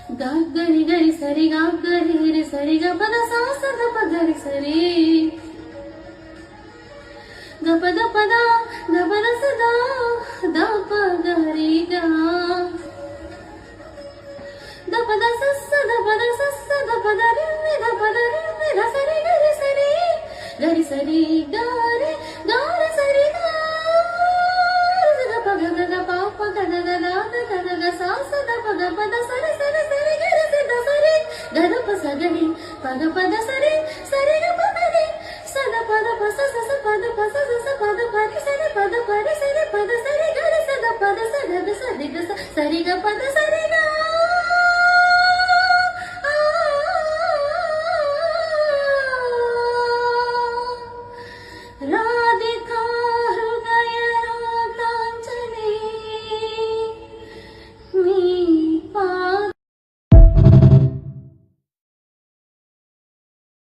గరి గరి సరి గరి సరి గ పద సా సద పగరి సరి గ పద పద సదా ద పగరి గా ద పద సస్స ద పద సస్స ద పద రి ద పద రి ద సరి గరి సరి గరి సరి గరి గరి సరి గా ద పగ ద పాప గద గద గద గ సా సద పద పద సరి సరి సరి గరి సరి ద సరి గద ప సగరి పద పద సరి